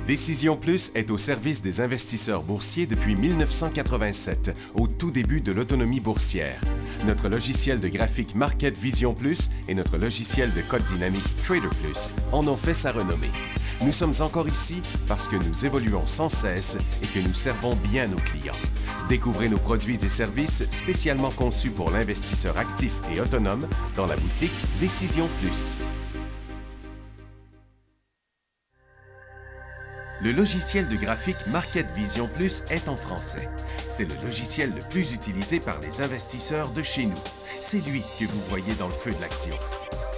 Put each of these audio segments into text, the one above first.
Décision Plus est au service des investisseurs boursiers depuis 1987, au tout début de l'autonomie boursière. Notre logiciel de graphique Market Vision Plus et notre logiciel de code dynamique Trader Plus en ont fait sa renommée. Nous sommes encore ici parce que nous évoluons sans cesse et que nous servons bien nos clients. Découvrez nos produits et services spécialement conçus pour l'investisseur actif et autonome dans la boutique Décision Plus. Le logiciel de graphique Market Vision Plus est en français. C'est le logiciel le plus utilisé par les investisseurs de chez nous. C'est lui que vous voyez dans le feu de l'action.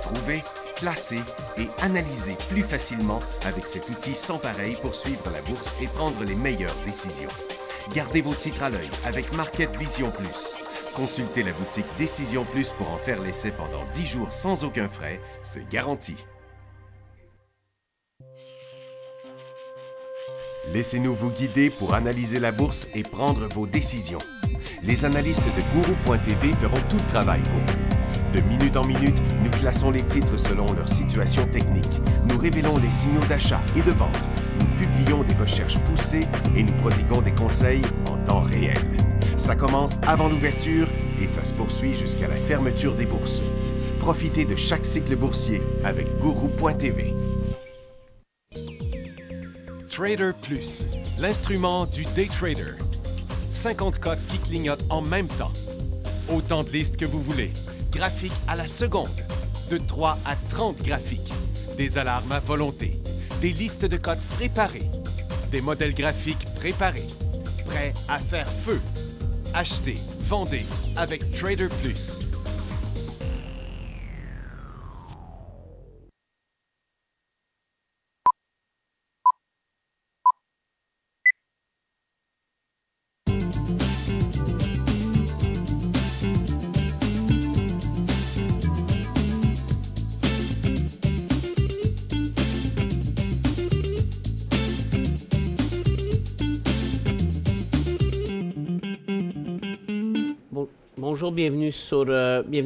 Trouvez, classez et analysez plus facilement avec cet outil sans pareil pour suivre la bourse et prendre les meilleures décisions. Gardez vos titres à l'œil avec Market Vision Plus. Consultez la boutique Décision Plus pour en faire l'essai pendant 10 jours sans aucun frais, c'est garanti. Laissez-nous vous guider pour analyser la bourse et prendre vos décisions. Les analystes de Guru.tv feront tout le travail pour vous. De minute en minute, nous classons les titres selon leur situation technique. Nous révélons les signaux d'achat et de vente. Nous publions des recherches poussées et nous prodiguons des conseils en temps réel. Ça commence avant l'ouverture et ça se poursuit jusqu'à la fermeture des bourses. Profitez de chaque cycle boursier avec Guru.tv. Trader Plus, l'instrument du day trader. 50 cotes qui clignotent en même temps. Autant de listes que vous voulez. Graphiques à la seconde. De 3 à 30 graphiques. Des alarmes à volonté. Des listes de cotes préparées. Des modèles graphiques préparés. Prêts à faire feu. Achetez, vendez avec Trader Plus. Bonjour, bienvenue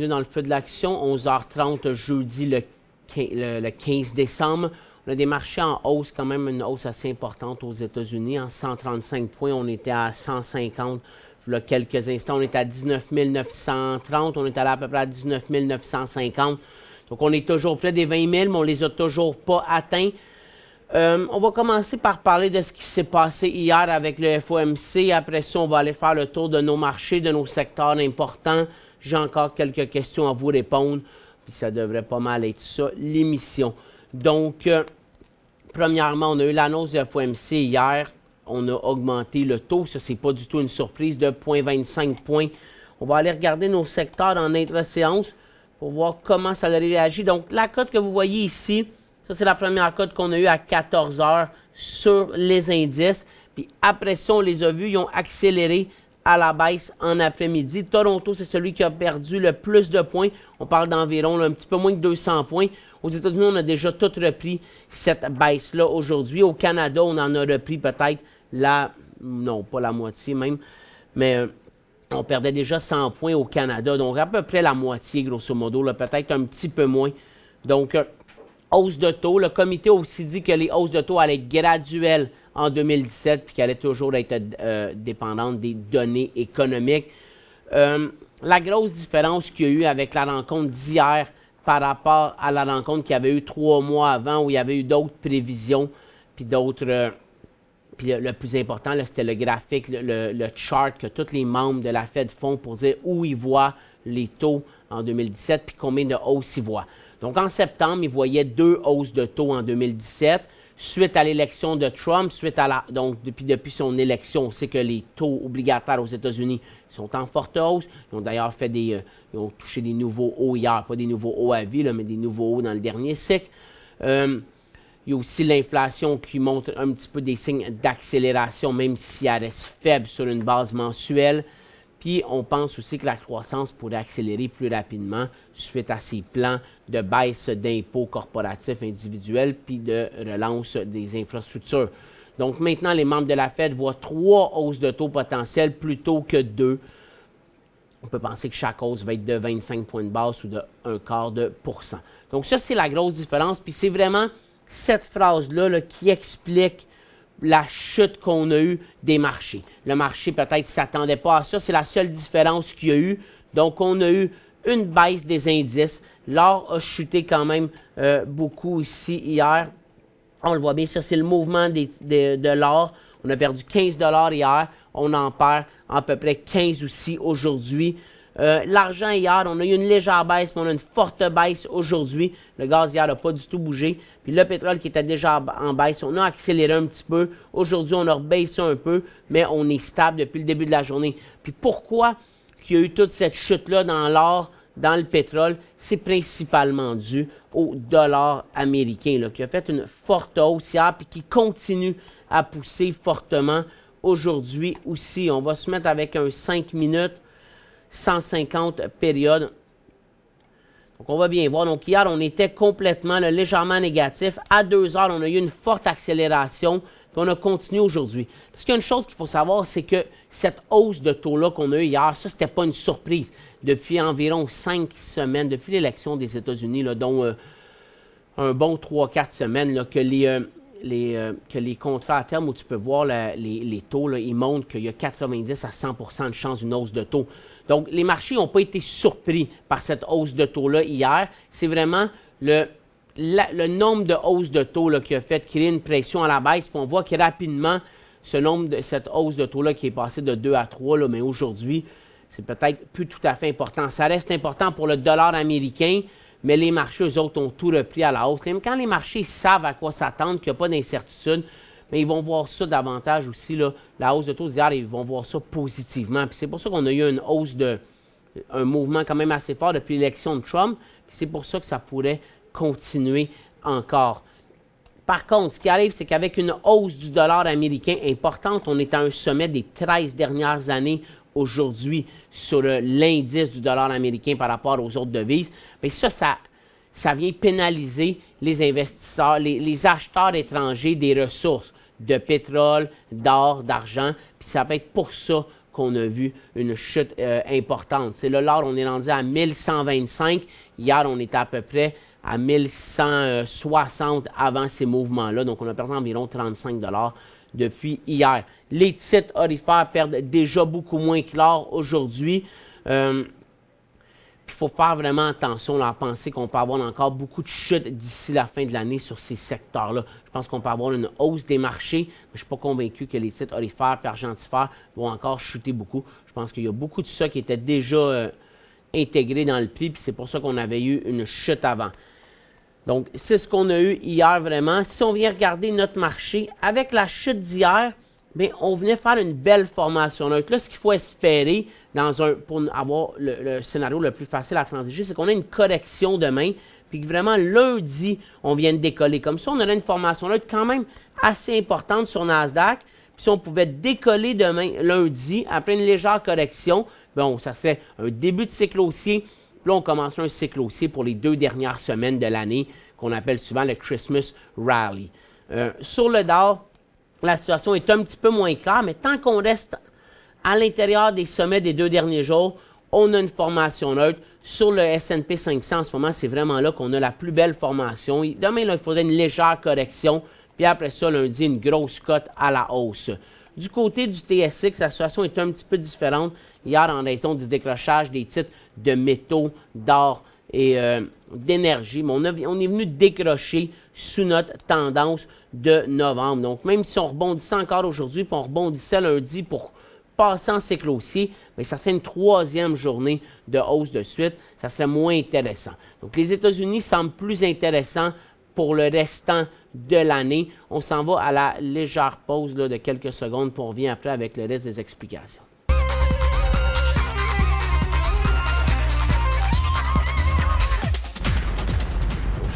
dans le feu de l'action, 11h30 jeudi le 15 décembre. On a des marchés en hausse, quand même une hausse assez importante aux États-Unis. En 135 points, on était à 150. Il y a quelques instants, on était à 19 930. On est allé à peu près à 19 950. Donc, on est toujours près des 20 000, mais on ne les a toujours pas atteints. On va commencer par parler de ce qui s'est passé hier avec le FOMC. Après ça, on va aller faire le tour de nos marchés, de nos secteurs importants. J'ai encore quelques questions à vous répondre. Puis ça devrait pas mal être ça, l'émission. Donc, premièrement, on a eu l'annonce du FOMC hier. On a augmenté le taux. Ça, c'est pas du tout une surprise de 0,25 points. On va aller regarder nos secteurs en intra-séance pour voir comment ça a réagi. Donc, la cote que vous voyez ici, ça, c'est la première cote qu'on a eue à 14 heures sur les indices. Puis après ça, on les a vus, ils ont accéléré à la baisse en après-midi. Toronto, c'est celui qui a perdu le plus de points. On parle d'environ un petit peu moins de 200 points. Aux États-Unis, on a déjà tout repris cette baisse-là aujourd'hui. Au Canada, on en a repris peut-être non, pas la moitié même, mais on perdait déjà 100 points au Canada. Donc, à peu près la moitié, grosso modo, peut-être un petit peu moins. Donc, hausse de taux. Le comité a aussi dit que les hausses de taux allaient être graduelles en 2017 puis qu'elles allaient toujours être dépendantes des données économiques. La grosse différence qu'il y a eu avec la rencontre d'hier par rapport à la rencontre qu'il y avait eu 3 mois avant où il y avait eu d'autres prévisions puis d'autres... puis le plus important, c'était le graphique, le chart que tous les membres de la Fed font pour dire où ils voient les taux en 2017 puis combien de hausses ils voient. Donc, en septembre, ils voyaient 2 hausses de taux en 2017. Suite à l'élection de Trump, donc depuis son élection, on sait que les taux obligataires aux États-Unis sont en forte hausse. Ils ont d'ailleurs ils ont touché des nouveaux hauts hier, pas des nouveaux hauts à vie, mais des nouveaux hauts dans le dernier cycle. Il y a aussi l'inflation qui montre un petit peu des signes d'accélération, même si elle reste faible sur une base mensuelle. Puis, on pense aussi que la croissance pourrait accélérer plus rapidement suite à ces plans de baisse d'impôts corporatifs individuels puis de relance des infrastructures. Donc, maintenant, les membres de la Fed voient 3 hausses de taux potentielles plutôt que 2. On peut penser que chaque hausse va être de 25 points de base ou de 0,25%. Donc, ça, c'est la grosse différence. Puis, c'est vraiment cette phrase-là qui explique la chute qu'on a eue des marchés. Le marché peut-être ne s'attendait pas à ça, c'est la seule différence qu'il y a eu. Donc, on a eu une baisse des indices. L'or a chuté quand même beaucoup ici hier. On le voit bien, ça c'est le mouvement de l'or. On a perdu 15 $ hier, on en perd à peu près 15 aussi aujourd'hui. L'argent hier, on a eu une légère baisse, mais on a une forte baisse aujourd'hui. Le gaz hier n'a pas du tout bougé. Puis le pétrole qui était déjà en baisse, on a accéléré un petit peu. Aujourd'hui, on a rebaissé un peu, mais on est stable depuis le début de la journée. Puis pourquoi il y a eu toute cette chute-là dans l'or, dans le pétrole? C'est principalement dû au dollar américain, là, qui a fait une forte hausse hier, puis qui continue à pousser fortement aujourd'hui aussi. On va se mettre avec un 5 minutes, 150 périodes. Donc, on va bien voir. Donc, hier, on était complètement légèrement négatif. À 2 heures, on a eu une forte accélération, puis on a continué aujourd'hui. Parce qu'il y a une chose qu'il faut savoir, c'est que cette hausse de taux-là qu'on a eu hier, ça, c'était pas une surprise. Depuis environ 5 semaines, depuis l'élection des États-Unis, dont un bon 3-4 semaines, là, que les contrats à terme où tu peux voir les taux, là, ils montrent qu'il y a 90 à 100% de chance d'une hausse de taux. Donc, les marchés n'ont pas été surpris par cette hausse de taux-là hier. C'est vraiment le nombre de hausses de taux là, qui a fait créer une pression à la baisse. Puis on voit que rapidement, cette hausse de taux-là qui est passée de 2 à 3, là, mais aujourd'hui, c'est peut-être plus tout à fait important. Ça reste important pour le dollar américain, mais les marchés, eux autres, ont tout repris à la hausse. Même quand les marchés savent à quoi s'attendre, qu'il n'y a pas d'incertitude, mais ils vont voir ça davantage aussi, là, la hausse de taux d'hier, ils vont voir ça positivement. Puis c'est pour ça qu'on a eu une hausse un mouvement quand même assez fort depuis l'élection de Trump. Puis c'est pour ça que ça pourrait continuer encore. Par contre, ce qui arrive, c'est qu'avec une hausse du dollar américain importante, on est à un sommet des 13 dernières années aujourd'hui sur l'indice du dollar américain par rapport aux autres devises. Mais ça vient pénaliser les investisseurs, les acheteurs étrangers des ressources de pétrole, d'or, d'argent. Puis ça peut être pour ça qu'on a vu une chute importante. C'est l'or, on est rendu à 1125. Hier, on était à peu près à 1160 avant ces mouvements-là. Donc, on a perdu environ 35 $ depuis hier. Les titres orifères perdent déjà beaucoup moins que l'or aujourd'hui. Il faut faire vraiment attention à penser qu'on peut avoir encore beaucoup de chutes d'ici la fin de l'année sur ces secteurs-là. Je pense qu'on peut avoir une hausse des marchés, mais je ne suis pas convaincu que les titres orifères et argentifères vont encore chuter beaucoup. Je pense qu'il y a beaucoup de ça qui était déjà intégré dans le prix, puis c'est pour ça qu'on avait eu une chute avant. Donc, c'est ce qu'on a eu hier vraiment. Si on vient regarder notre marché, avec la chute d'hier, bien, on venait faire une belle formation neutre. Là, ce qu'il faut espérer pour avoir le scénario le plus facile à transiger, c'est qu'on a une correction demain, puis que vraiment lundi, on vient de décoller. Comme ça, on aurait une formation neutre quand même assez importante sur Nasdaq. Puis si on pouvait décoller demain, lundi, après une légère correction, bon, ça fait un début de cycle haussier. Puis là, on commence un cycle haussier pour les 2 dernières semaines de l'année, qu'on appelle souvent le Christmas Rally. Sur le Dow, la situation est un petit peu moins claire, mais tant qu'on reste à l'intérieur des sommets des 2 derniers jours, on a une formation neutre. Sur le S&P 500, en ce moment, c'est vraiment là qu'on a la plus belle formation. Demain, là, il faudrait une légère correction, puis après ça, lundi, une grosse cote à la hausse. Du côté du TSX, la situation est un petit peu différente. Hier, en raison du décrochage des titres de métaux, d'or et d'énergie, mais on est venu décrocher sous notre tendance de novembre. Donc, même si on rebondissait encore aujourd'hui, puis on rebondissait lundi pour passer en cycle haussier, mais ça serait une 3e journée de hausse de suite. Ça serait moins intéressant. Donc, les États-Unis semblent plus intéressants pour le restant de l'année. On s'en va à la légère pause là, de quelques secondes, puis on revient après avec le reste des explications.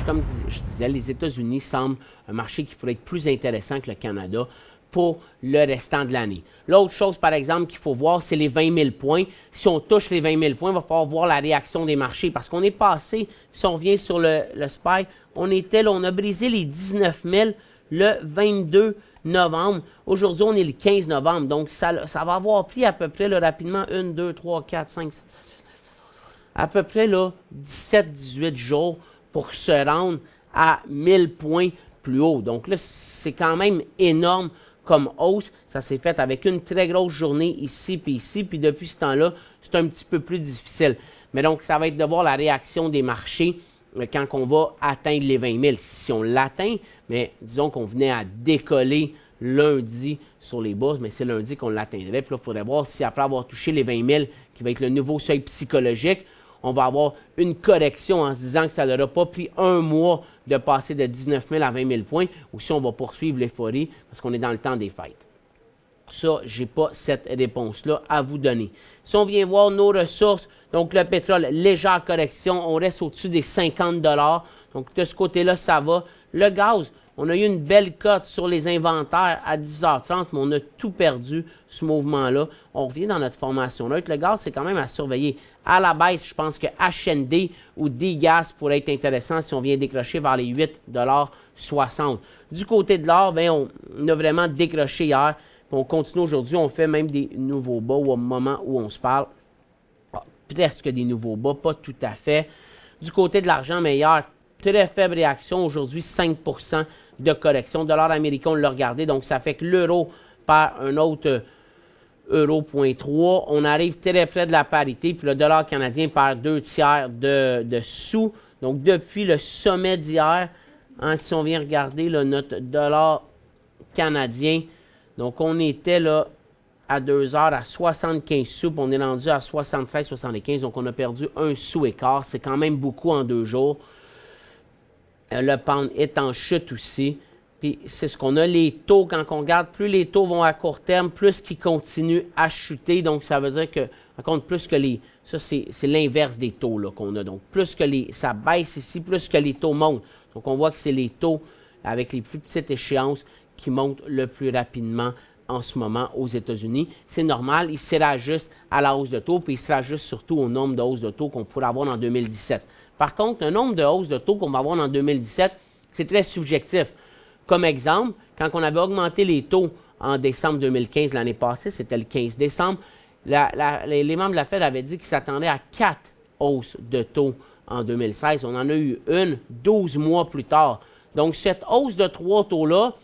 Comme je disais, les États-Unis semblent un marché qui pourrait être plus intéressant que le Canada pour le restant de l'année. L'autre chose, par exemple, qu'il faut voir, c'est les 20 000 points. Si on touche les 20 000 points, il va falloir voir la réaction des marchés parce qu'on est passé, si on revient sur le SPY, on a brisé les 19 000 le 22 novembre. Aujourd'hui, on est le 15 novembre. Donc, ça va avoir pris à peu près là, rapidement 1, 2, 3, 4, 5, 6, à peu près 17-18 jours pour se rendre à 1000 points plus haut. Donc là, c'est quand même énorme comme hausse. Ça s'est fait avec une très grosse journée ici, puis depuis ce temps-là, c'est un petit peu plus difficile. Mais donc, ça va être de voir la réaction des marchés quand on va atteindre les 20 000. Si on l'atteint, mais disons qu'on venait à décoller lundi sur les bourses, mais c'est lundi qu'on l'atteindrait. Puis là, il faudrait voir si après avoir touché les 20 000, qui va être le nouveau seuil psychologique, on va avoir une correction en se disant que ça n'aura pas pris un mois de passer de 19 000 à 20 000 points, ou si on va poursuivre l'euphorie parce qu'on est dans le temps des fêtes. Ça, je n'ai pas cette réponse-là à vous donner. Si on vient voir nos ressources, donc le pétrole, légère correction, on reste au-dessus des 50 $. Donc de ce côté-là, ça va. Le gaz, on a eu une belle cote sur les inventaires à 10h30, mais on a tout perdu, ce mouvement-là. On revient dans notre formation neutre. Le gaz, c'est quand même à surveiller. À la baisse, je pense que HND ou D-Gas pourrait être intéressant si on vient décrocher vers les 8,60 $. Du côté de l'or, on a vraiment décroché hier. On continue aujourd'hui, on fait même des nouveaux bas au moment où on se parle. Presque des nouveaux bas, pas tout à fait. Du côté de l'argent meilleur, très faible réaction. Aujourd'hui, 5 % de correction. Dollar américain, on l'a regardé. Donc, ça fait que l'euro perd un autre euro,3. On arrive très près de la parité. Puis le dollar canadien perd 2 tiers de sous. Donc, depuis le sommet d'hier, si on vient regarder là, notre dollar canadien, donc on était là à 2 heures à 75 sous, puis on est rendu à 73,75. Donc, on a perdu un sou et quart. C'est quand même beaucoup en 2 jours. Le pound est en chute aussi. Puis, c'est ce qu'on a. Les taux, quand on regarde, plus les taux vont à court terme, plus qu'ils continuent à chuter. Donc, ça veut dire que, par contre, plus que les... Ça, c'est l'inverse des taux qu'on a. Donc, plus que ça baisse ici, plus que les taux montent. Donc, on voit que c'est les taux avec les plus petites échéances qui montent le plus rapidement en ce moment aux États-Unis. C'est normal, ils se réajustent à la hausse de taux, puis ils se réajustent surtout au nombre de hausses de taux qu'on pourrait avoir en 2017. Par contre, le nombre de hausses de taux qu'on va avoir en 2017, c'est très subjectif. Comme exemple, quand on avait augmenté les taux en décembre 2015, l'année passée, c'était le 15 décembre, les membres de la Fed avaient dit qu'ils s'attendaient à 4 hausses de taux en 2016. On en a eu une 12 mois plus tard. Donc, cette hausse de 3 taux-là,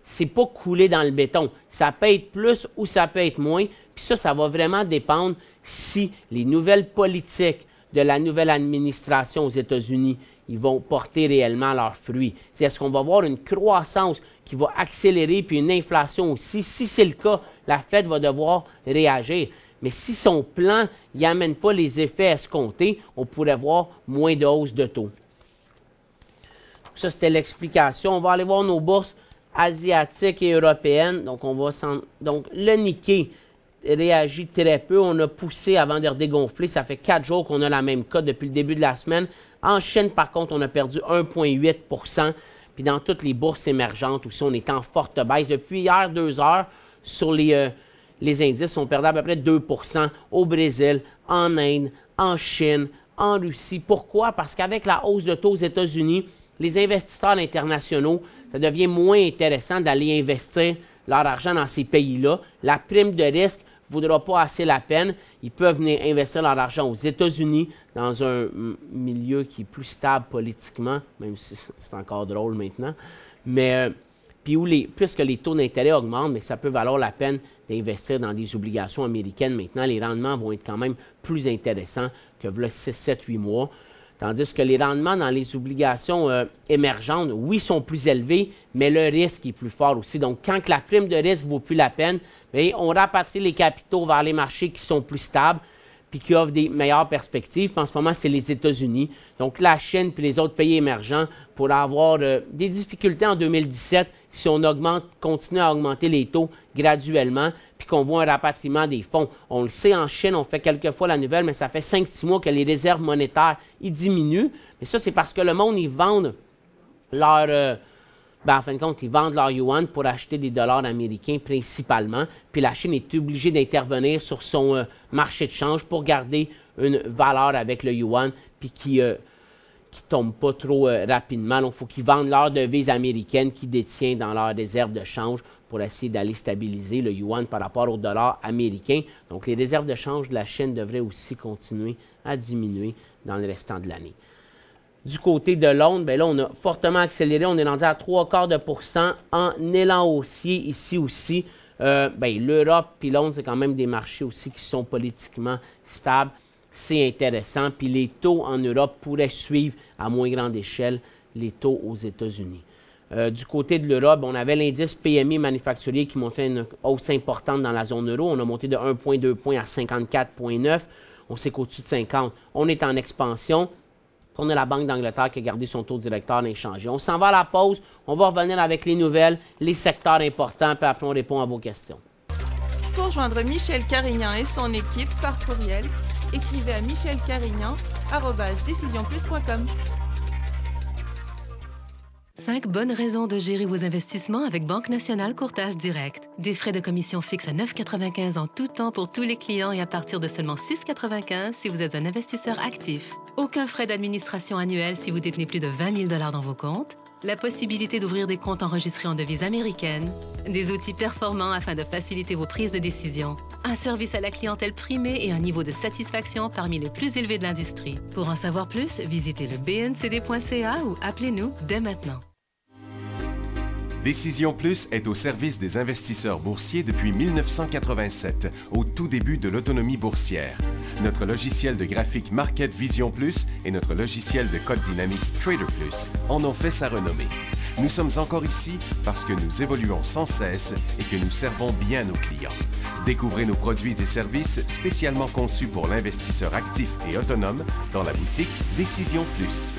c'est pas coulé dans le béton. Ça peut être plus ou ça peut être moins. Puis ça va vraiment dépendre si les nouvelles politiques de la nouvelle administration aux États-Unis, ils vont porter réellement leurs fruits. Est-ce qu'on va avoir une croissance qui va accélérer, puis une inflation aussi? Si c'est le cas, la Fed va devoir réagir. Mais si son plan n'amène pas les effets escomptés, on pourrait voir moins de hausse de taux. Ça, c'était l'explication. On va aller voir nos bourses asiatiques et européennes. Donc, donc le Nikkei réagit très peu. On a poussé avant de redégonfler. Ça fait 4 jours qu'on a la même cote depuis le début de la semaine. En Chine, par contre, on a perdu 1,8 %. Puis dans toutes les bourses émergentes aussi, on est en forte baisse. Depuis hier, 2 heures, sur les indices, on perdait à peu près 2 % au Brésil, en Inde, en Chine, en Russie. Pourquoi? Parce qu'avec la hausse de taux aux États-Unis, les investisseurs internationaux, ça devient moins intéressant d'aller investir leur argent dans ces pays-là. La prime de risque ne vaudra pas assez la peine. Ils peuvent venir investir leur argent aux États-Unis dans un milieu qui est plus stable politiquement, même si c'est encore drôle maintenant. Mais puis puisque les taux d'intérêt augmentent, mais ça peut valoir la peine d'investir dans des obligations américaines. Maintenant, les rendements vont être quand même plus intéressants que 6, 7, 8 mois. Tandis que les rendements dans les obligations émergentes, oui, sont plus élevés, mais le risque est plus fort aussi. Donc, quand la prime de risque ne vaut plus la peine, bien, on rapatrie les capitaux vers les marchés qui sont plus stables puis qui offrent des meilleures perspectives. En ce moment, c'est les États-Unis. Donc, la Chine puis les autres pays émergents pourraient avoir des difficultés en 2017 si on continue à augmenter les taux graduellement puis qu'on voit un rapatriement des fonds. On le sait, en Chine, on fait quelquefois la nouvelle, mais ça fait 5-6 mois que les réserves monétaires ils diminuent. Mais ça, c'est parce que le monde, ils vendent leur... en fin de compte, ils vendent leur yuan pour acheter des dollars américains principalement. Puis la Chine est obligée d'intervenir sur son marché de change pour garder une valeur avec le yuan, puis qui ne tombe pas trop rapidement. Donc, il faut qu'ils vendent leur devise américaine qu'ils détiennent dans leur réserve de change pour essayer d'aller stabiliser le yuan par rapport au dollar américain. Donc, les réserves de change de la Chine devraient aussi continuer à diminuer dans le restant de l'année. Du côté de Londres, bien là, on a fortement accéléré. On est rendu à 0,75% en élan haussier ici aussi. L'Europe et Londres, c'est quand même des marchés aussi qui sont politiquement stables. C'est intéressant. Puis les taux en Europe pourraient suivre à moins grande échelle les taux aux États-Unis. Du côté de l'Europe, on avait l'indice PMI manufacturier qui montrait une hausse importante dans la zone euro. On a monté de 1,2 points à 54,9. On sait qu'au-dessus de 50, on est en expansion. On a la Banque d'Angleterre qui a gardé son taux directeur inchangé. On s'en va à la pause. On va revenir avec les nouvelles, les secteurs importants, puis après on répond à vos questions. Pour joindre Michel Carignan et son équipe par courriel, écrivez à michelcarignan@decisionplus.com. 5 bonnes raisons de gérer vos investissements avec Banque Nationale Courtage Direct. Des frais de commission fixes à 9,95 en tout temps pour tous les clients et à partir de seulement 6,95 si vous êtes un investisseur actif. Aucun frais d'administration annuel si vous détenez plus de 20 000 $ dans vos comptes. La possibilité d'ouvrir des comptes enregistrés en devise américaine. Des outils performants afin de faciliter vos prises de décision. Un service à la clientèle primé et un niveau de satisfaction parmi les plus élevés de l'industrie. Pour en savoir plus, visitez le bncd.ca ou appelez-nous dès maintenant. Décision Plus est au service des investisseurs boursiers depuis 1987, au tout début de l'autonomie boursière. Notre logiciel de graphique Market Vision Plus et notre logiciel de code dynamique Trader Plus en ont fait sa renommée. Nous sommes encore ici parce que nous évoluons sans cesse et que nous servons bien nos clients. Découvrez nos produits et services spécialement conçus pour l'investisseur actif et autonome dans la boutique Décision Plus.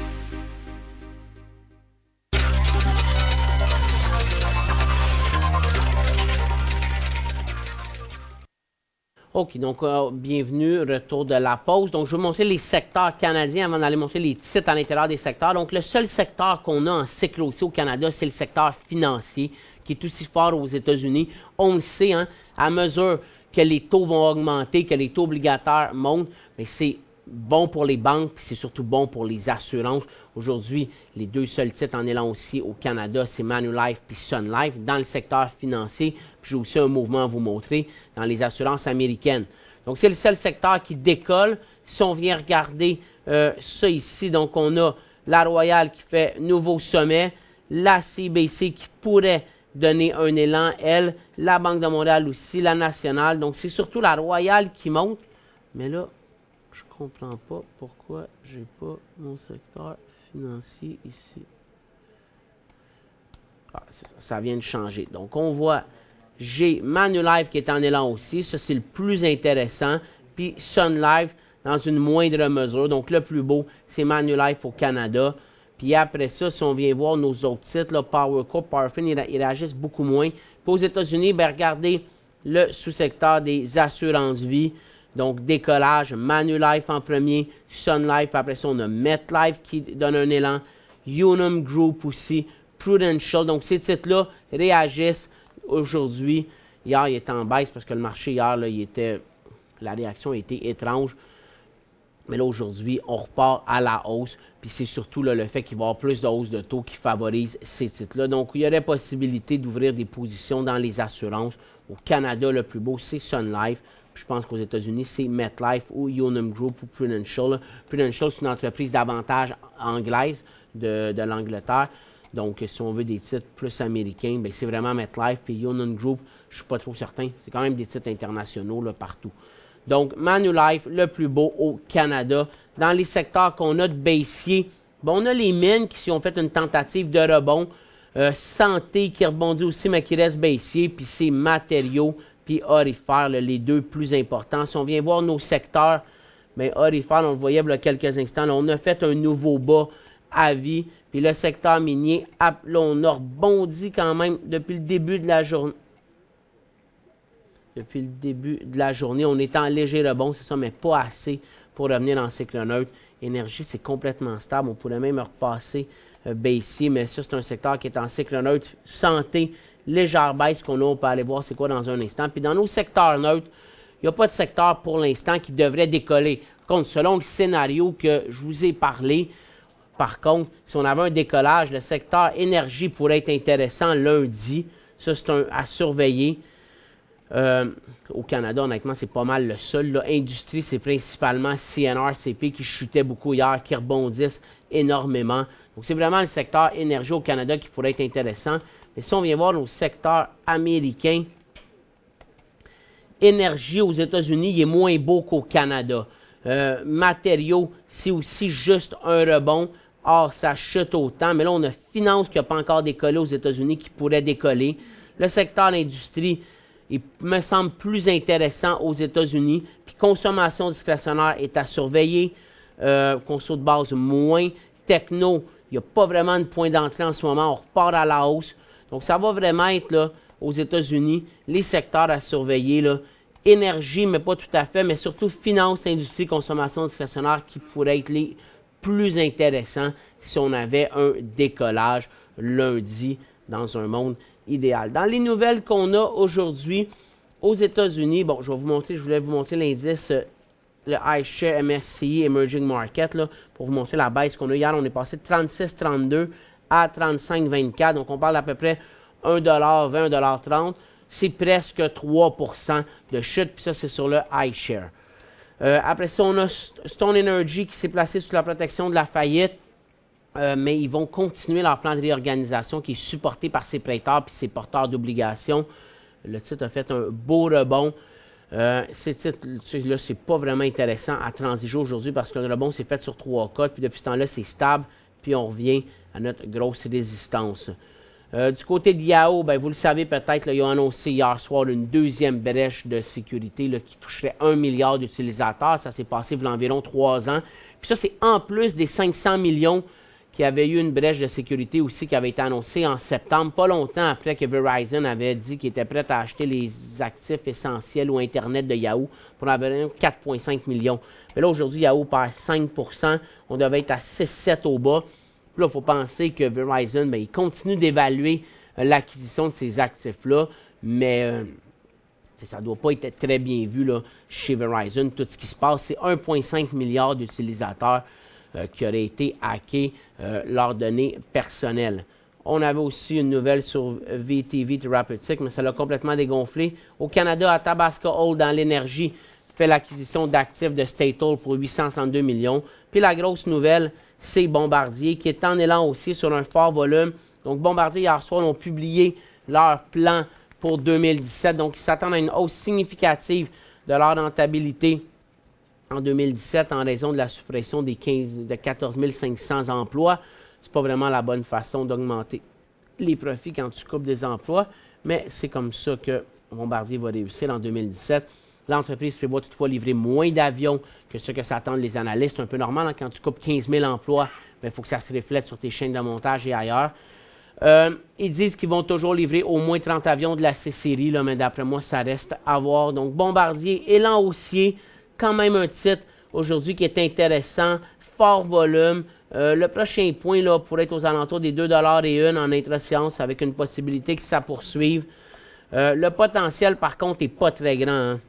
OK, donc bienvenue, retour de la pause. Donc, je vais vous montrer les secteurs canadiens avant d'aller montrer les titres à l'intérieur des secteurs. Donc, le seul secteur qu'on a en cycle haussier au Canada, c'est le secteur financier, qui est aussi fort aux États-Unis. On le sait, hein, à mesure que les taux vont augmenter, que les taux obligataires montent, mais c'est bon pour les banques, puis c'est surtout bon pour les assurances. Aujourd'hui, les deux seuls titres en élan haussier au Canada, c'est Manulife puis Sun Life. Dans le secteur financier, puis j'ai aussi un mouvement à vous montrer dans les assurances américaines. Donc, c'est le seul secteur qui décolle. Si on vient regarder ça ici, donc on a la Royale qui fait nouveau sommet, la CBC qui pourrait donner un élan, elle, la Banque de Montréal aussi, la Nationale. Donc, c'est surtout la Royale qui monte. Mais là, je ne comprends pas pourquoi je n'ai pas mon secteur financier ici. Ah, ça vient de changer. Donc, on voit, j'ai Manulife qui est en élan aussi. Ça, c'est le plus intéressant. Puis Sun Life dans une moindre mesure. Donc, le plus beau, c'est Manulife au Canada. Puis après ça, si on vient voir nos autres titres, là, PowerCorp, PowerFin, ils réagissent beaucoup moins. Puis aux États-Unis, bien, regardez le sous-secteur des assurances-vie. Donc, décollage, Manulife en premier, Sun Life, après ça, on a MetLife qui donne un élan, Unum Group aussi, Prudential. Donc, ces titres-là réagissent aujourd'hui. Hier, il était en baisse parce que le marché, hier, là, la réaction a été étrange. Mais là, aujourd'hui, on repart à la hausse. Puis c'est surtout là, le fait qu'il va y avoir plus de hausse de taux qui favorise ces titres-là. Donc, il y aurait possibilité d'ouvrir des positions dans les assurances. Au Canada, le plus beau, c'est Sun Life. Puis je pense qu'aux États-Unis, c'est MetLife ou Unum Group ou Prudential. Prudential, c'est une entreprise davantage anglaise de l'Angleterre. Donc, si on veut des titres plus américains, bien, c'est vraiment MetLife et Unum Group. Je ne suis pas trop certain. C'est quand même des titres internationaux là, partout. Donc, Manulife, le plus beau au Canada. Dans les secteurs qu'on a de baissier, bon, on a les mines qui ont fait une tentative de rebond. Santé qui rebondit aussi, mais qui reste baissier. Puis c'est matériaux, puis Orifère, là, les deux plus importants. Si on vient voir nos secteurs, bien, Orifère, on le voyait il y a quelques instants, là, on a fait un nouveau bas à vie. Puis le secteur minier, là, on a rebondi quand même depuis le début de la journée. Depuis le début de la journée, on est en léger rebond, c'est ça, mais pas assez pour revenir en cycle neutre. Énergie, c'est complètement stable. On pourrait même repasser baissier, mais ça, c'est un secteur qui est en cycle neutre. Santé, légère baisse qu'on a, on peut aller voir c'est quoi dans un instant. Puis dans nos secteurs neutres, il n'y a pas de secteur pour l'instant qui devrait décoller. Par contre, selon le scénario que je vous ai parlé, par contre, si on avait un décollage, le secteur énergie pourrait être intéressant lundi. Ça, c'est à surveiller. Au Canada, honnêtement, c'est pas mal le seul. Là. Industrie, c'est principalement CNRCP qui chutait beaucoup hier, qui rebondissent énormément. Donc, c'est vraiment le secteur énergie au Canada qui pourrait être intéressant. Mais si on vient voir nos secteurs américains, énergie aux États-Unis, il est moins beau qu'au Canada. Matériaux, c'est aussi juste un rebond. Or, ça chute autant. Mais là, on a finance qui n'a pas encore décollé aux États-Unis qui pourrait décoller. Le secteur de l'industrie, il me semble plus intéressant aux États-Unis. Puis consommation discrétionnaire est à surveiller. Conso de base moins. Techno, il n'y a pas vraiment de point d'entrée en ce moment. On repart à la hausse. Donc, ça va vraiment être là, aux États-Unis, les secteurs à surveiller. Là. Énergie, mais pas tout à fait, mais surtout finance, industrie, consommation discrétionnaire qui pourraient être les plus intéressants si on avait un décollage lundi dans un monde idéal. Dans les nouvelles qu'on a aujourd'hui aux États-Unis, bon, je voulais vous montrer l'indice, le iShare MSCI Emerging Market, là, pour vous montrer la baisse qu'on a hier. On est passé de 36,32 à 35,24. Donc, on parle d'à peu près 1,20 $, 1,30 $. C'est presque 3% de chute, puis ça, c'est sur le iShare. Après ça, on a Stone Energy qui s'est placé sous la protection de la faillite, mais ils vont continuer leur plan de réorganisation qui est supporté par ses prêteurs et ses porteurs d'obligations. Le titre a fait un beau rebond. Ces titres-là, c'est pas vraiment intéressant à transiger aujourd'hui parce que le rebond s'est fait sur 3 cotes, puis depuis ce temps-là, c'est stable, puis on revient à notre grosse résistance. Du côté de Yahoo, ben, vous le savez peut-être, ils ont annoncé hier soir une deuxième brèche de sécurité là, qui toucherait 1 milliard d'utilisateurs. Ça s'est passé il y a environ 3 ans. Puis ça, c'est en plus des 500 millions qui avaient eu une brèche de sécurité aussi qui avait été annoncée en septembre, pas longtemps après que Verizon avait dit qu'il était prêt à acheter les actifs essentiels ou Internet de Yahoo pour environ 4,5 millions. Mais là, aujourd'hui, Yahoo perd 5 %. On devait être à 6,7 au bas. Puis là, il faut penser que Verizon, bien, il continue d'évaluer l'acquisition de ces actifs-là, mais ça ne doit pas être très bien vu là, chez Verizon. Tout ce qui se passe, c'est 1,5 milliard d'utilisateurs qui auraient été hackés leurs données personnelles. On avait aussi une nouvelle sur VTV Therapeutics, mais ça l'a complètement dégonflé. Au Canada, à Tabasco Oil, dans l'énergie, fait l'acquisition d'actifs de Statoil pour 832 millions. Puis la grosse nouvelle, c'est Bombardier, qui est en élan aussi sur un fort volume. Donc, Bombardier, hier soir, ont publié leur plan pour 2017. Donc, ils s'attendent à une hausse significative de leur rentabilité en 2017 en raison de la suppression de 14 500 emplois. Ce n'est pas vraiment la bonne façon d'augmenter les profits quand tu coupes des emplois, mais c'est comme ça que Bombardier va réussir en 2017. L'entreprise prévoit toutefois livrer moins d'avions que ce que s'attendent les analystes. C'est un peu normal, hein, quand tu coupes 15 000 emplois, il faut que ça se reflète sur tes chaînes de montage et ailleurs. Ils disent qu'ils vont toujours livrer au moins 30 avions de la C-Série, mais d'après moi, ça reste à voir. Donc, Bombardier, élan haussier, quand même un titre aujourd'hui qui est intéressant, fort volume. Le prochain point là, pourrait être aux alentours des 2,01 $ en intra-séance avec une possibilité que ça poursuive. Le potentiel, par contre, n'est pas très grand. Hein.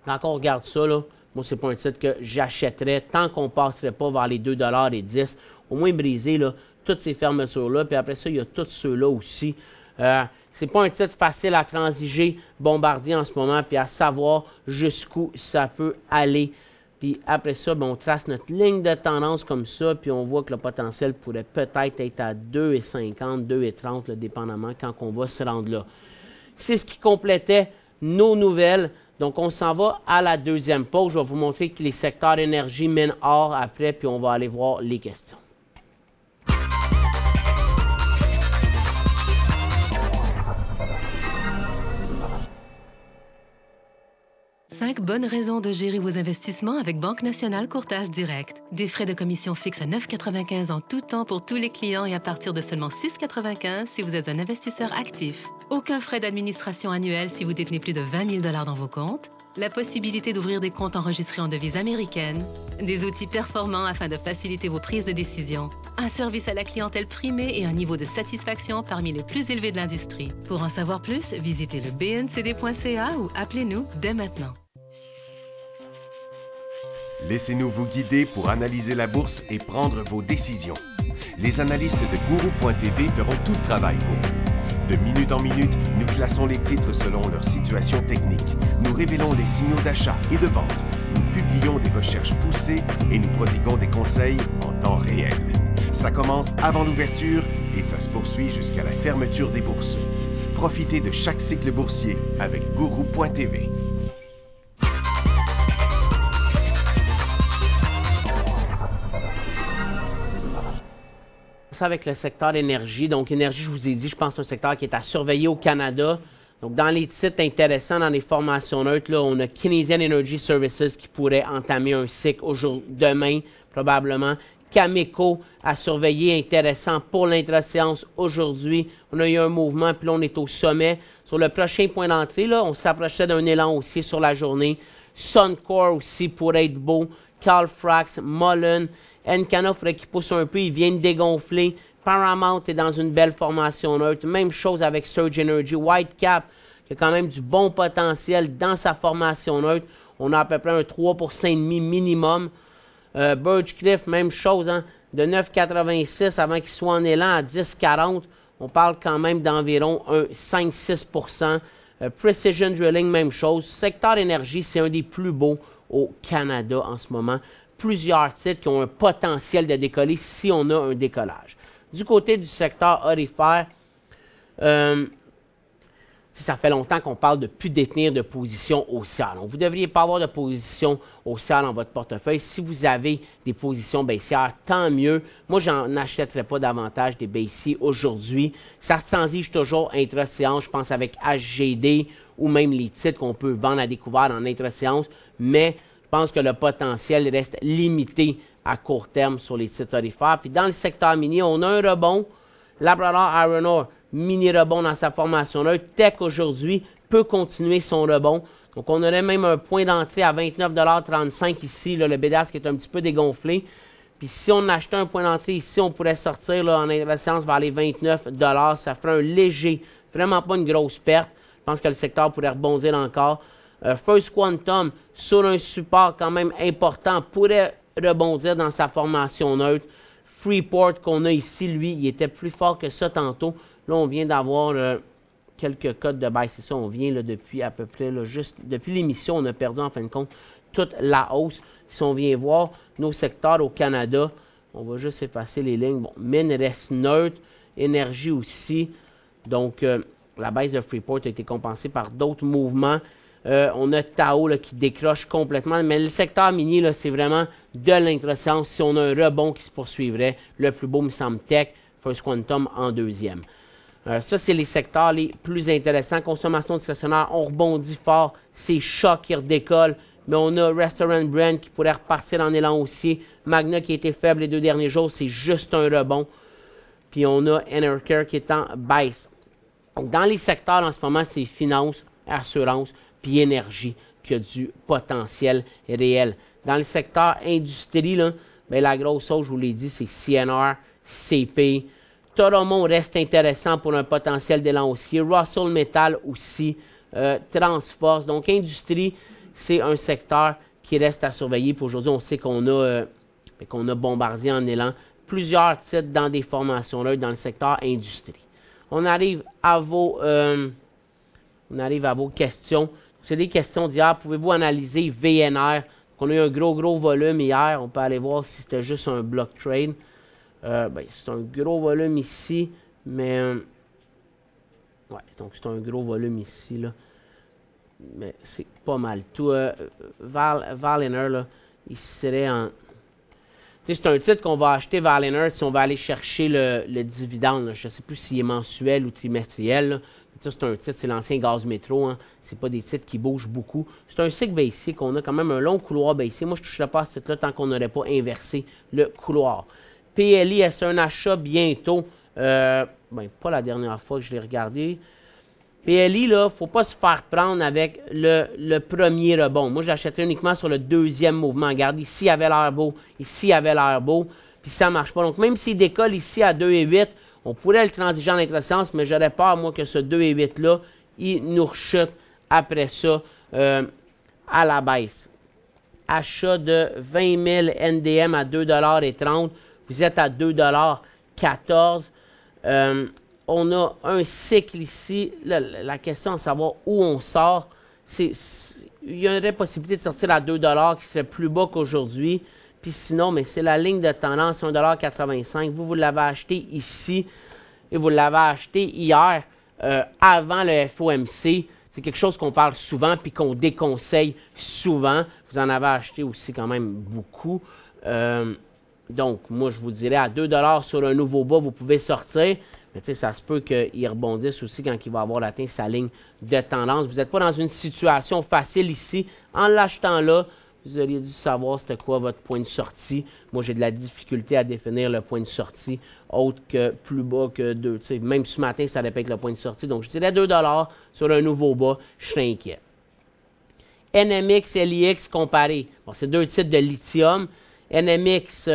Quand on regarde ça, là, moi, c'est pas un titre que j'achèterais tant qu'on ne passerait pas vers les 2,10 $. Au moins briser là, toutes ces fermetures-là. Puis après ça, il y a tous ceux-là aussi. C'est pas un titre facile à transiger Bombardier en ce moment, puis à savoir jusqu'où ça peut aller. Puis après ça, ben, on trace notre ligne de tendance comme ça, puis on voit que le potentiel pourrait peut-être être à 2,50, 2,30, là, dépendamment quand on va se rendre là. C'est ce qui complétait nos nouvelles. Donc, on s'en va à la deuxième pause. Je vais vous montrer que les secteurs énergie mènent or après, puis on va aller voir les questions. 5 bonnes raisons de gérer vos investissements avec Banque Nationale Courtage Direct. Des frais de commission fixes à 9,95 en tout temps pour tous les clients et à partir de seulement 6,95 si vous êtes un investisseur actif. Aucun frais d'administration annuel si vous détenez plus de 20 000 $ dans vos comptes. La possibilité d'ouvrir des comptes enregistrés en devise américaine. Des outils performants afin de faciliter vos prises de décision. Un service à la clientèle primé et un niveau de satisfaction parmi les plus élevés de l'industrie. Pour en savoir plus, visitez le bncd.ca ou appelez-nous dès maintenant. Laissez-nous vous guider pour analyser la bourse et prendre vos décisions. Les analystes de Guru.tv feront tout le travail pour vous. De minute en minute, nous classons les titres selon leur situation technique. Nous révélons les signaux d'achat et de vente. Nous publions des recherches poussées et nous prodiguons des conseils en temps réel. Ça commence avant l'ouverture et ça se poursuit jusqu'à la fermeture des bourses. Profitez de chaque cycle boursier avec Guru.tv. Avec le secteur énergie. Donc, énergie, je vous ai dit, je pense que c'est un secteur qui est à surveiller au Canada. Donc, dans les titres intéressants, dans les formations neutres, là, on a Canadian Energy Services qui pourrait entamer un cycle demain, probablement. Cameco à surveiller, intéressant pour l'intra-séance aujourd'hui. On a eu un mouvement, puis là, on est au sommet. Sur le prochain point d'entrée, là, on s'approchait d'un élan aussi sur la journée. Suncor aussi pourrait être beau. Calfrax, Mullen. Encana, il faudrait qu'il pousse un peu, il vient de dégonfler. Paramount est dans une belle formation neutre. Même chose avec Surge Energy. Whitecap, qui a quand même du bon potentiel dans sa formation neutre. On a à peu près un 3,5% minimum. Birchcliff, même chose, hein, de 9,86 avant qu'il soit en élan à 10,40. On parle quand même d'environ un 5-6%. Precision Drilling, même chose. Secteur énergie, c'est un des plus beaux au Canada en ce moment. Plusieurs titres qui ont un potentiel de décoller si on a un décollage. Du côté du secteur aurifère, ça fait longtemps qu'on parle de plus détenir de position haussière. Donc, vous ne devriez pas avoir de position haussière dans votre portefeuille. Si vous avez des positions baissières, tant mieux. Moi, je n'achèterai pas davantage des baissiers aujourd'hui. Ça se transige toujours intra-séance, je pense, avec HGD ou même les titres qu'on peut vendre à découvert en intra-séance, mais je pense que le potentiel reste limité à court terme sur les titres aurifères. Puis dans le secteur minier, on a un rebond. Labrador Iron Ore, mini rebond dans sa formation neutre. Teck aujourd'hui peut continuer son rebond. Donc on aurait même un point d'entrée à 29,35 ici. Là, le BDAS qui est un petit peu dégonflé. Puis si on achetait un point d'entrée ici, on pourrait sortir là, en intra-séance vers les 29 $. Ça ferait un léger, vraiment pas une grosse perte. Je pense que le secteur pourrait rebondir encore. First Quantum, sur un support quand même important, pourrait rebondir dans sa formation neutre. Freeport qu'on a ici, lui, il était plus fort que ça tantôt. Là, on vient d'avoir quelques codes de baisse. C'est ça, on vient là, depuis à peu près, là, juste depuis l'émission, on a perdu en fin de compte toute la hausse. Si on vient voir nos secteurs au Canada, on va juste effacer les lignes. Bon, mine reste neutre, énergie aussi. Donc, la baisse de Freeport a été compensée par d'autres mouvements. On a Tao là, qui décroche complètement, mais le secteur minier, là, c'est vraiment de l'intra-séance. Si on a un rebond qui se poursuivrait, le plus beau me semble Tech, First Quantum en deuxième. Ça, c'est les secteurs les plus intéressants. Consommation discrétionnaire, on rebondit fort. C'est Choc qui redécolle, mais on a Restaurant Brand qui pourrait repartir en élan haussier. Magna qui a été faible les 2 derniers jours, c'est juste un rebond. Puis on a Enercare qui est en baisse. Donc, dans les secteurs en ce moment, c'est finance, assurance, puis énergie, qui a du potentiel réel. Dans le secteur industrie, là, bien, la grosse chose, je vous l'ai dit, c'est CNR, CP. Toromont reste intéressant pour un potentiel d'élan haussier. Russell Metal aussi, Transforce. Donc, industrie, c'est un secteur qui reste à surveiller. Puis aujourd'hui, on sait qu'on a Bombardier en élan. Plusieurs titres dans des formations là, dans le secteur industrie. On arrive à vos questions. C'est des questions d'hier. Pouvez-vous analyser VNR? On a eu un gros volume hier. On peut aller voir si c'était juste un block trade. C'est un gros volume ici, mais... ouais, donc c'est un gros volume ici, là. Mais c'est pas mal tout. Valiner, là, il serait en... C'est un titre qu'on va acheter, Valiner, si on va aller chercher le dividende. Je ne sais plus s'il est mensuel ou trimestriel. C'est un titre, c'est l'ancien Gaz Métro. Hein. Ce n'est pas des titres qui bougent beaucoup. C'est un cycle baissier qu'on a quand même un long couloir baissier. Moi, je ne toucherai pas à ce titre-là tant qu'on n'aurait pas inversé le couloir. PLI, est-ce un achat bientôt? Pas la dernière fois que je l'ai regardé. PLI, là, il ne faut pas se faire prendre avec le premier rebond. Moi, j'achèterais uniquement sur le deuxième mouvement. Regardez, ici, il avait l'air beau. Ici, il avait l'air beau. Puis ça ne marche pas. Donc, même s'il décolle ici à 2,8, on pourrait le transiger en intra-séance, mais j'aurais peur, moi, que ce 2,8-là, il nous rechute après ça à la baisse. Achat de 20 000 NDM à 2,30 $. Vous êtes à 2,14 $. on a un cycle ici. La question à savoir où on sort, il y aurait possibilité de sortir à 2 $ qui serait plus bas qu'aujourd'hui. Puis sinon, mais c'est la ligne de tendance 1,85 $. Vous l'avez acheté ici et vous l'avez acheté hier avant le FOMC. C'est quelque chose qu'on parle souvent puis qu'on déconseille souvent. Vous en avez acheté aussi quand même beaucoup. Donc, moi, je vous dirais à 2 $ sur un nouveau bas, vous pouvez sortir. Mais tu sais, ça se peut qu'il rebondisse aussi quand il va avoir atteint sa ligne de tendance. Vous n'êtes pas dans une situation facile ici. En l'achetant là, vous auriez dû savoir c'était quoi votre point de sortie. Moi, j'ai de la difficulté à définir le point de sortie autre que plus bas que 2. Tu sais, même ce matin, ça répète le point de sortie. Donc, je dirais 2 $ sur un nouveau bas. Je serais inquiet. NMX, LIX comparé. Bon, c'est deux titres de lithium. NMX,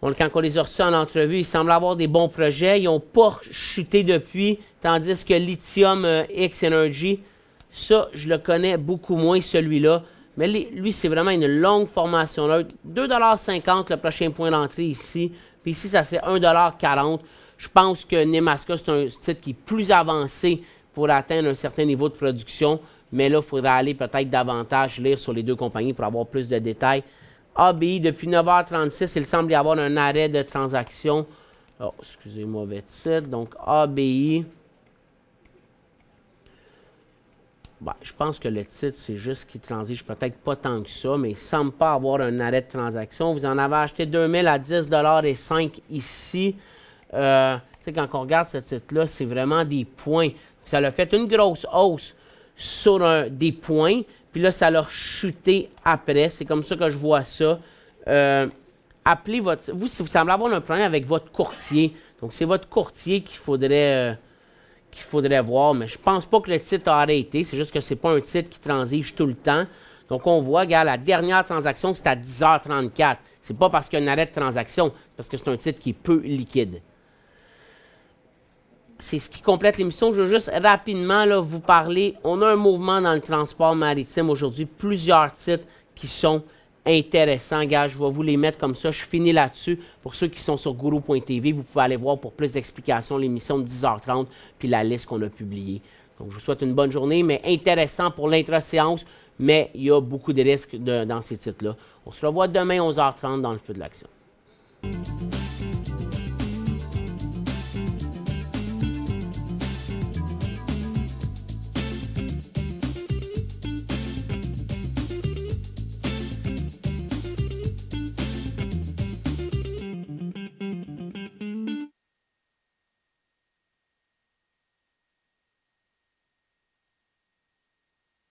quand on les a reçus en entrevue, ils semblent avoir des bons projets. Ils n'ont pas chuté depuis, tandis que Lithium X Energy, ça, je le connais beaucoup moins, celui-là. Mais lui, c'est vraiment une longue formation. 2,50 $ le prochain point d'entrée ici. Puis ici, ça fait 1,40 $. Je pense que Nemaska, c'est un titre qui est plus avancé pour atteindre un certain niveau de production. Mais là, il faudrait aller peut-être davantage lire sur les deux compagnies pour avoir plus de détails. ABI, depuis 9h36, il semble y avoir un arrêt de transaction. Oh, excusez, mauvais titre. Donc, ABI. Bah, je pense que le titre, c'est juste qu'il transige peut-être pas tant que ça, mais il ne semble pas avoir un arrêt de transaction. Vous en avez acheté 2000 à 10,05 $ ici. Quand on regarde ce titre-là, c'est vraiment des points. Ça a fait une grosse hausse sur des points, puis là, ça l'a chuté après. C'est comme ça que je vois ça. Appelez votre... Vous, si vous semblez avoir un problème avec votre courtier, donc c'est votre courtier qu'il faudrait voir, mais je pense pas que le titre a arrêté. C'est juste que c'est pas un titre qui transige tout le temps. Donc, on voit, regarde, la dernière transaction, c'est à 10h34. C'est pas parce qu'il y a un arrêt de transaction, c'est parce que c'est un titre qui est peu liquide. C'est ce qui complète l'émission. Je veux juste rapidement là, vous parler. On a un mouvement dans le transport maritime aujourd'hui. Plusieurs titres qui sont intéressants. Gars, je vais vous les mettre comme ça. Je finis là-dessus. Pour ceux qui sont sur Guru.tv, vous pouvez aller voir pour plus d'explications l'émission de 10h30 puis la liste qu'on a publiée. Donc, je vous souhaite une bonne journée, mais intéressant pour l'intra-séance, mais il y a beaucoup de risques dans ces titres-là. On se revoit demain 11h30 dans le feu de l'action.